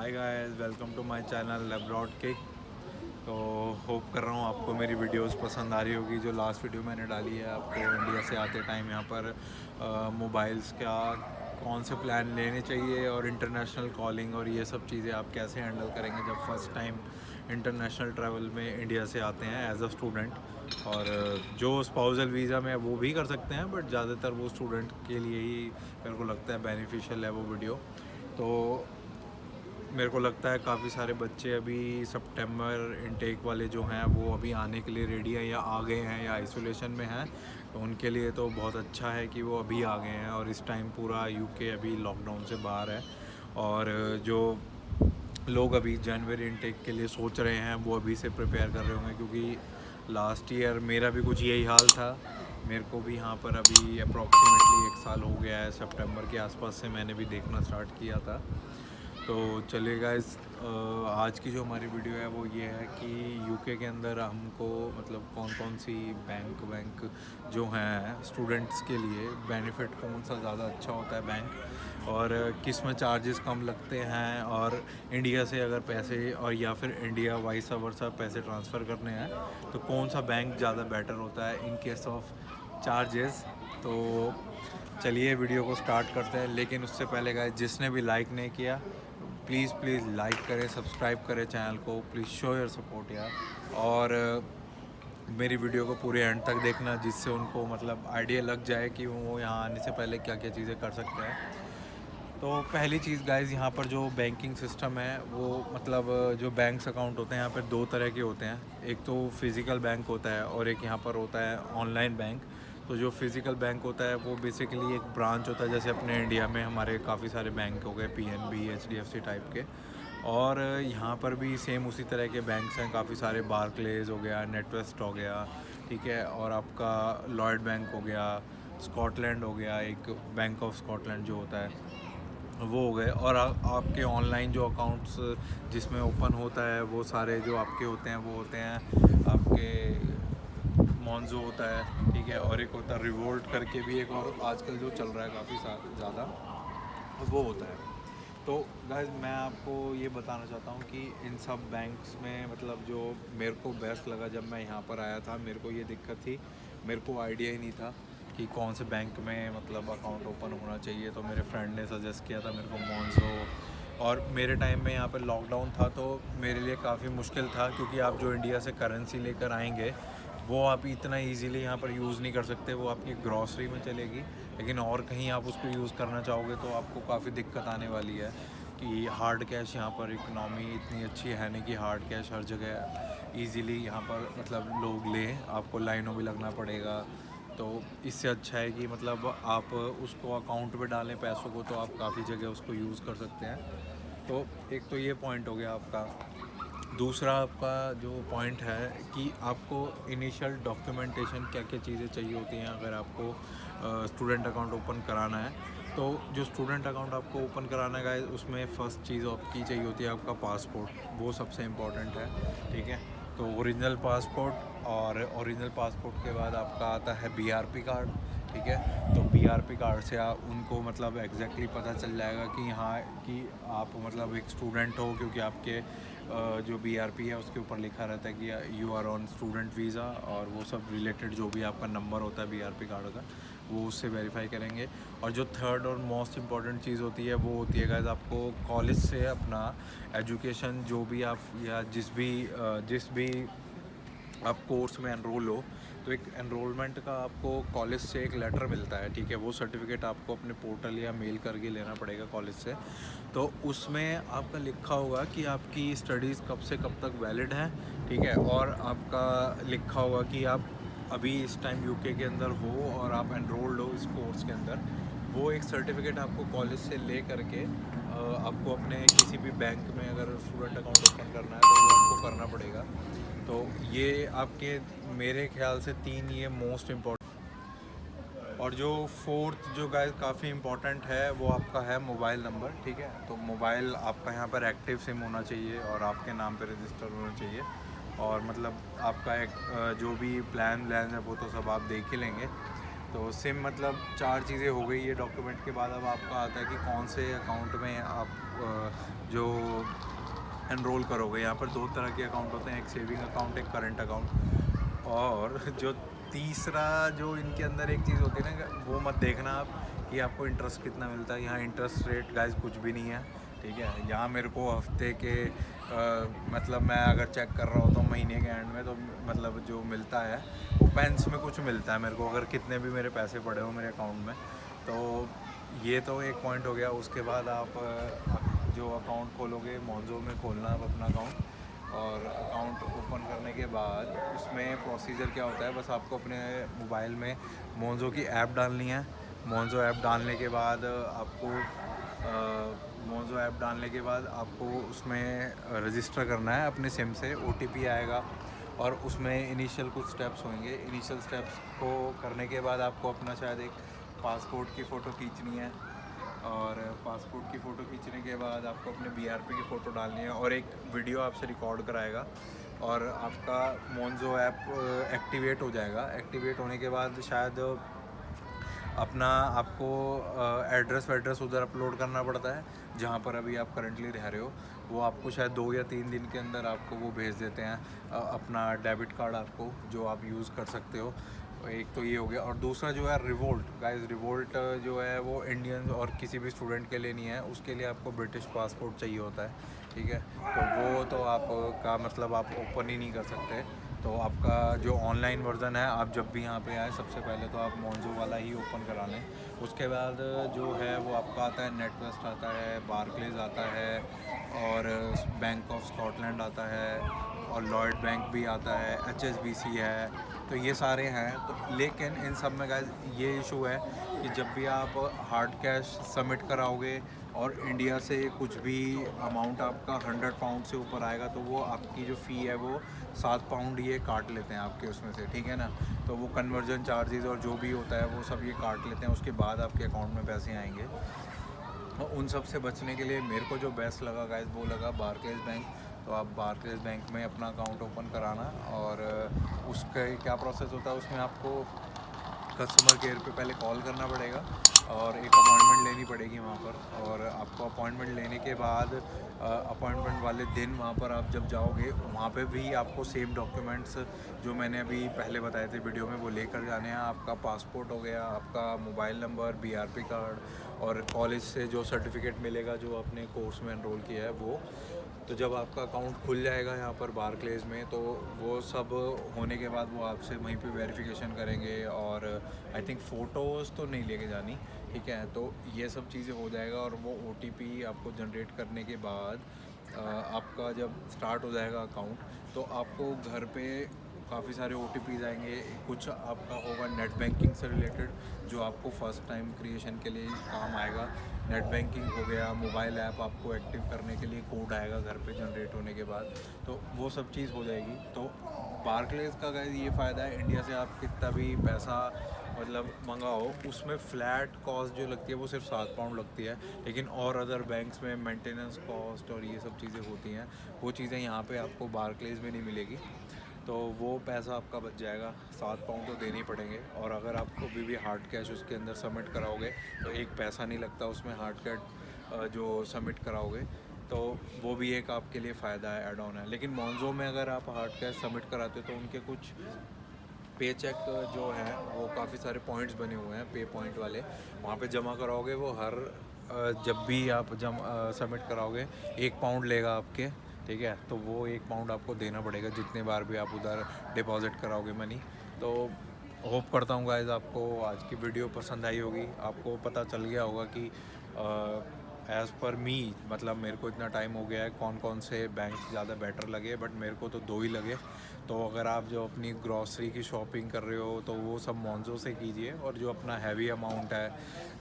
Hi guys, welcome to my channel abroad kick. तो hope कर रहा हूँ आपको मेरी वीडियोस पसंद आ रही होगी। जो लास्ट वीडियो मैंने डाली है आपको इंडिया से आते टाइम यहाँ पर मोबाइल्स का कौन से प्लान लेने चाहिए और इंटरनेशनल कॉलिंग और ये सब चीज़ें आप कैसे हैंडल करेंगे जब फर्स्ट टाइम इंटरनेशनल ट्रैवल में इंडिया से आते हैं एज अ स्टूडेंट। और जो स्पाउसल वीज़ा में वो भी कर सकते हैं, बट ज़्यादातर वो स्टूडेंट के लिए ही मेरे को लगता है बेनिफिशियल है वो वीडियो। तो मेरे को लगता है काफ़ी सारे बच्चे अभी सितंबर इनटेक वाले जो हैं वो अभी आने के लिए रेडी हैं या आ गए हैं या आइसोलेशन में हैं। तो उनके लिए तो बहुत अच्छा है कि वो अभी आ गए हैं और इस टाइम पूरा यूके अभी लॉकडाउन से बाहर है। और जो लोग अभी जनवरी इनटेक के लिए सोच रहे हैं वो अभी से प्रिपेयर कर रहे होंगे, क्योंकि लास्ट ईयर मेरा भी कुछ यही हाल था। मेरे को भी यहाँ पर अभी अप्रॉक्सीमेटली 1 साल हो गया है, सितंबर के आसपास से मैंने भी देखना स्टार्ट किया था। तो चलिए गाइस, आज की जो हमारी वीडियो है वो ये है कि यूके के अंदर हमको मतलब कौन कौन सी बैंक जो हैं स्टूडेंट्स के लिए बेनिफिट, कौन सा ज़्यादा अच्छा होता है बैंक, और किस में चार्जेस कम लगते हैं, और इंडिया से अगर पैसे और या फिर इंडिया वाइस वर्सा पैसे ट्रांसफ़र करने हैं तो कौन सा बैंक ज़्यादा बेटर होता है इन केस ऑफ चार्जेस। तो चलिए वीडियो को स्टार्ट करते हैं, लेकिन उससे पहले गाइस जिसने भी लाइक नहीं किया प्लीज़ लाइक करें, सब्सक्राइब करें चैनल को, प्लीज़ शो योर सपोर्ट यार। और मेरी वीडियो को पूरे एंड तक देखना, जिससे उनको मतलब आइडिया लग जाए कि वो यहाँ आने से पहले क्या क्या चीज़ें कर सकते हैं। तो पहली चीज़ गाइस, यहाँ पर जो बैंकिंग सिस्टम है वो मतलब जो बैंक्स अकाउंट होते हैं यहाँ पर दो तरह के होते हैं। एक तो फिज़िकल बैंक होता है और एक यहाँ पर होता है ऑनलाइन बैंक। तो जो फिज़िकल बैंक होता है वो बेसिकली एक ब्रांच होता है, जैसे अपने इंडिया में हमारे काफ़ी सारे बैंक हो गए, पीएनबी, एचडीएफसी टाइप के। और यहाँ पर भी सेम उसी तरह के बैंक्स हैं काफ़ी सारे, बारक्लेज हो गया, नेटवेस्ट हो गया, ठीक है, और आपका लॉयड बैंक हो गया, स्कॉटलैंड हो गया, एक बैंक ऑफ स्कॉटलैंड जो होता है वो हो गए। और आपके ऑनलाइन जो अकाउंट्स जिसमें ओपन होता है वो सारे जो आपके होते हैं वो होते हैं आपके मॉन्जो होता है, ठीक है, और एक होता है रिवोल्ट करके भी, एक और आजकल जो चल रहा है काफ़ी ज़्यादा वो होता है। तो गाइस मैं आपको ये बताना चाहता हूँ कि इन सब बैंक्स में मतलब जो मेरे को बेस्ट लगा जब मैं यहाँ पर आया था, मेरे को ये दिक्कत थी, मेरे को आइडिया ही नहीं था कि कौन से बैंक में मतलब अकाउंट ओपन होना चाहिए। तो मेरे फ्रेंड ने सजेस्ट किया था मेरे को मॉन्जो। और मेरे टाइम में यहाँ पर लॉकडाउन था तो मेरे लिए काफ़ी मुश्किल था, क्योंकि आप जो इंडिया से करेंसी लेकर आएंगे वो आप इतना इजीली यहाँ पर यूज़ नहीं कर सकते, वो आपकी ग्रॉसरी में चलेगी, लेकिन और कहीं आप उसको यूज़ करना चाहोगे तो आपको काफ़ी दिक्कत आने वाली है। कि हार्ड कैश यहाँ पर इकनॉमी इतनी अच्छी है नहीं कि हार्ड कैश हर जगह इजीली यहाँ पर मतलब लोग लें, आपको लाइनों में लगना पड़ेगा। तो इससे अच्छा है कि मतलब आप उसको अकाउंट में डालें पैसों को, तो आप काफ़ी जगह उसको यूज़ कर सकते हैं। तो एक तो ये पॉइंट हो गया आपका। दूसरा आपका जो पॉइंट है कि आपको इनिशियल डॉक्यूमेंटेशन क्या क्या चीज़ें चाहिए होती हैं अगर आपको स्टूडेंट अकाउंट ओपन कराना है। तो जो स्टूडेंट अकाउंट आपको ओपन कराना है उसमें फ़र्स्ट चीज़ आपकी चाहिए होती है आपका पासपोर्ट, वो सबसे इम्पॉर्टेंट है, ठीक है। तो ओरिजिनल पासपोर्ट, और ओरिजिनल पासपोर्ट के बाद आपका आता है बीआरपी कार्ड, ठीक है। तो बीआरपी कार्ड से आप उनको मतलब एग्जैक्टली पता चल जाएगा कि हाँ कि आप मतलब एक स्टूडेंट हो, क्योंकि आपके जो बीआरपी है उसके ऊपर लिखा रहता है कि you are on student visa, और वो सब रिलेटेड जो भी आपका नंबर होता है बीआरपी कार्ड का वो उससे वेरीफाई करेंगे। और जो थर्ड और मोस्ट इम्पॉर्टेंट चीज़ होती है वो होती है गाइस, आपको कॉलेज से अपना एजुकेशन जो भी आप या जिस भी आप कोर्स में एनरोल हो, तो एक एनरोलमेंट का आपको कॉलेज से एक लेटर मिलता है, ठीक है। वो सर्टिफिकेट आपको अपने पोर्टल या मेल करके लेना पड़ेगा कॉलेज से। तो उसमें आपका लिखा होगा कि आपकी स्टडीज़ कब से कब तक वैलिड है, ठीक है, और आपका लिखा होगा कि आप अभी इस टाइम यूके के अंदर हो और आप एनरोल्ड हो इस कोर्स के अंदर। वो एक सर्टिफिकेट आपको कॉलेज से ले करके आपको अपने किसी भी बैंक में अगर स्टूडेंट अकाउंट ओपन करना है तो वो आपको करना पड़ेगा। तो ये आपके मेरे ख्याल से तीन ये मोस्ट इम्पोर्टेंट। और जो फोर्थ जो गाइस काफ़ी इम्पोर्टेंट है वो आपका है मोबाइल नंबर, ठीक है। तो मोबाइल आपका यहाँ पर एक्टिव सिम होना चाहिए और आपके नाम पे रजिस्टर होना चाहिए। और मतलब आपका एक जो भी प्लान है वो तो सब आप देख ही लेंगे। तो सिम मतलब 4 चीज़ें हो गई ये डॉक्यूमेंट के बाद। अब आपका आता है कि कौन से अकाउंट में आप जो एनरोल करोगे। यहाँ पर 2 तरह के अकाउंट होते हैं, एक सेविंग अकाउंट, एक करंट अकाउंट। और जो तीसरा जो इनके अंदर एक चीज़ होती है ना, वो मत देखना आप कि आपको इंटरेस्ट कितना मिलता है। यहाँ इंटरेस्ट रेट गाइस कुछ भी नहीं है, ठीक है। यहाँ मेरे को हफ्ते के मतलब मैं अगर चेक कर रहा होता हूँ महीने के एंड में, तो मतलब जो मिलता है वो पेंस में कुछ मिलता है मेरे को, अगर कितने भी मेरे पैसे पड़े हो मेरे अकाउंट में। तो ये तो एक पॉइंट हो गया। उसके बाद आप जो अकाउंट खोलोगे, मोंजो में खोलना आप अपना अकाउंट। और अकाउंट ओपन करने के बाद उसमें प्रोसीजर क्या होता है, बस आपको अपने मोबाइल में मोंजो की ऐप डालनी है। मोंजो ऐप डालने के बाद आपको मोंजो ऐप डालने के बाद आपको उसमें रजिस्टर करना है अपने सिम से। ओटीपी आएगा और उसमें इनिशियल कुछ स्टेप्स होंगे। इनिशियल स्टेप्स को करने के बाद आपको अपना शायद एक पासपोर्ट की फ़ोटो खींचनी है। और पासपोर्ट की फ़ोटो खींचने के बाद आपको अपने बीआरपी की फ़ोटो डालनी है और एक वीडियो आपसे रिकॉर्ड कराएगा और आपका मोंजो ऐप एक्टिवेट हो जाएगा। एक्टिवेट होने के बाद शायद अपना आपको एड्रेस उधर अपलोड करना पड़ता है जहाँ पर अभी आप करंटली रह रहे हो। वो आपको शायद 2 या 3 दिन के अंदर आपको वो भेज देते हैं अपना डेबिट कार्ड आपको, जो आप यूज़ कर सकते हो। एक तो ये हो गया। और दूसरा जो है रिवोल्ट, गाइस रिवोल्ट जो है वो इंडियन और किसी भी स्टूडेंट के लिए नहीं है। उसके लिए आपको ब्रिटिश पासपोर्ट चाहिए होता है, ठीक है। तो वो तो आपका मतलब आप ओपन ही नहीं कर सकते। तो आपका जो ऑनलाइन वर्ज़न है, आप जब भी यहाँ पे आए सबसे पहले तो आप मोंजो वाला ही ओपन करा लें। उसके बाद जो है वो आपका आता है नेटवेस्ट आता है, बारक्लेज आता है और बैंक ऑफ स्कॉटलैंड आता है और लॉयड बैंक भी आता है, HSBC है। तो ये सारे हैं। तो लेकिन इन सब में गाइस ये इशू है कि जब भी आप हार्ड कैश सबमिट कराओगे और इंडिया से कुछ भी अमाउंट आपका 100 पाउंड से ऊपर आएगा, तो वो आपकी जो फ़ी है वो 7 पाउंड ये काट लेते हैं आपके उसमें से, ठीक है ना। तो वो कन्वर्जन चार्जेस और जो भी होता है वो सब ये काट लेते हैं। उसके बाद आपके अकाउंट में पैसे आएंगे। और उन सब से बचने के लिए मेरे को जो बेस्ट लगा गाइस वो लगा बारक्लेज बैंक। तो आप बारक्लेज बैंक में अपना अकाउंट ओपन कराना और उसका क्या प्रोसेस होता है, उसमें आपको कस्टमर केयर पे पहले कॉल करना पड़ेगा और एक अपॉइंटमेंट लेनी पड़ेगी वहाँ पर। और आपको अपॉइंटमेंट लेने के बाद अपॉइंटमेंट वाले दिन वहाँ पर आप जब जाओगे, वहाँ पे भी आपको सेम डॉक्यूमेंट्स जो मैंने अभी पहले बताए थे वीडियो में वो लेकर जाने हैं। आपका पासपोर्ट हो गया, आपका मोबाइल नंबर, बीआरपी कार्ड और कॉलेज से जो सर्टिफिकेट मिलेगा जो आपने कोर्स में एनरोल किया है वो। तो जब आपका अकाउंट खुल जाएगा यहाँ पर बारक्लेज में, तो वो सब होने के बाद वो आपसे वहीं पे वेरिफिकेशन करेंगे और आई थिंक फ़ोटोज़ तो नहीं लेके जानी, ठीक है। तो ये सब चीज़ें हो जाएगा और वो ओटीपी आपको जनरेट करने के बाद आपका जब स्टार्ट हो जाएगा अकाउंट, तो आपको घर पे काफ़ी सारे OTPs आएंगे। कुछ आपका होगा नेट बैंकिंग से रिलेटेड, जो आपको फ़र्स्ट टाइम क्रिएशन के लिए काम आएगा। नेट बैंकिंग हो गया, मोबाइल ऐप आपको एक्टिव करने के लिए कोड आएगा घर पे जनरेट होने के बाद, तो वो सब चीज़ हो जाएगी। तो बारक्लेज का गाइस ये फ़ायदा है, इंडिया से आप कितना भी पैसा मतलब मंगाओ उसमें फ़्लैट कॉस्ट जो लगती है वो सिर्फ 7 पाउंड लगती है। लेकिन और अदर बैंक्स में मेंटेनेंस कॉस्ट और ये सब चीज़ें होती हैं, वो चीज़ें यहाँ पे आपको बारक्लेज में नहीं मिलेगी। तो वो पैसा आपका बच जाएगा, 7 पाउंड तो देने ही पड़ेंगे। और अगर आप कभी भी हार्ड कैश उसके अंदर सबमिट कराओगे तो एक पैसा नहीं लगता उसमें, हार्ड कैश जो सबमिट कराओगे। तो वो भी एक आपके लिए फ़ायदा है, एड ऑन है। लेकिन मोंजो में अगर आप हार्ड कैश सबमिट कराते हो तो उनके कुछ पे चेक जो है वो काफ़ी सारे पॉइंट्स बने हुए हैं, पे पॉइंट वाले। वहाँ पे जमा कराओगे वो हर जब भी आप सबमिट कराओगे 1 पाउंड लेगा आपके, ठीक है। तो वो 1 पाउंड आपको देना पड़ेगा जितने बार भी आप उधर डिपॉजिट कराओगे मनी। तो होप करता हूँ गाइस आपको आज की वीडियो पसंद आई होगी, आपको पता चल गया होगा कि एज़ पर मी, मतलब मेरे को इतना टाइम हो गया है कौन कौन से बैंक ज़्यादा बेटर लगे, बट मेरे को तो 2 ही लगे। तो अगर आप जो अपनी ग्रॉसरी की शॉपिंग कर रहे हो तो वो सब मोंजो से कीजिए, और जो अपना हैवी अमाउंट है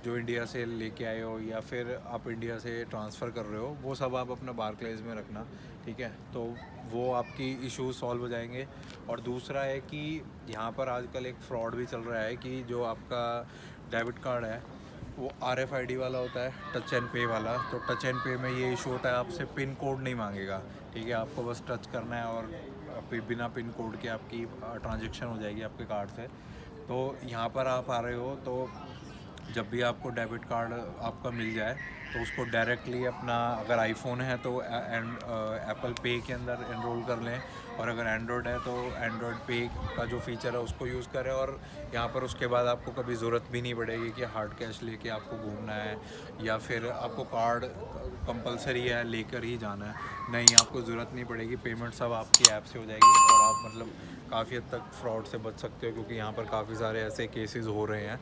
जो इंडिया से लेके आए हो या फिर आप इंडिया से ट्रांसफ़र कर रहे हो वो सब आप अपना बारक्लेज में रखना, ठीक है। तो वो आपकी इश्यूज सॉल्व हो जाएंगे। और दूसरा है कि यहाँ पर आजकल एक फ़्रॉड भी चल रहा है कि जो आपका डेबिट कार्ड है वो RFID वाला होता है, टच एंड पे वाला। तो टच एंड पे में ये इशू होता है, आपसे पिन कोड नहीं मांगेगा, ठीक है। आपको बस टच करना है और बिना पिन कोड के आपकी ट्रांजैक्शन हो जाएगी आपके कार्ड से। तो यहाँ पर आप आ रहे हो तो जब भी आपको डेबिट कार्ड आपका मिल जाए तो उसको डायरेक्टली अपना, अगर आईफोन है तो एप्पल पे के अंदर एनरोल कर लें, और अगर एंड्रॉयड है तो एंड्रॉयड पे का जो फीचर है उसको यूज़ करें। और यहाँ पर उसके बाद आपको कभी ज़रूरत भी नहीं पड़ेगी कि हार्ड कैश लेके आपको घूमना है, या फिर आपको कार्ड कंपलसरी है लेकर ही जाना है। नहीं, आपको ज़रूरत नहीं पड़ेगी, पेमेंट सब आपकी ऐप से हो जाएगी और आप मतलब काफ़ी हद तक फ्रॉड से बच सकते हो, क्योंकि यहाँ पर काफ़ी सारे ऐसे केसेस हो रहे हैं।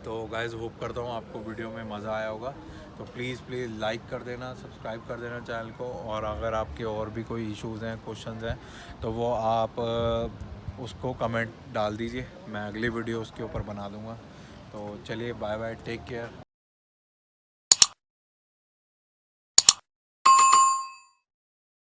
तो गाइज़ होप करता हूँ आपको वीडियो में मज़ा आया होगा। तो प्लीज़ लाइक कर देना, सब्सक्राइब कर देना चैनल को, और अगर आपके और भी कोई इश्यूज़ हैं, क्वेश्चंस हैं, तो वो आप उसको कमेंट डाल दीजिए, मैं अगली वीडियो उसके ऊपर बना दूँगा। तो चलिए, बाय बाय, टेक केयर।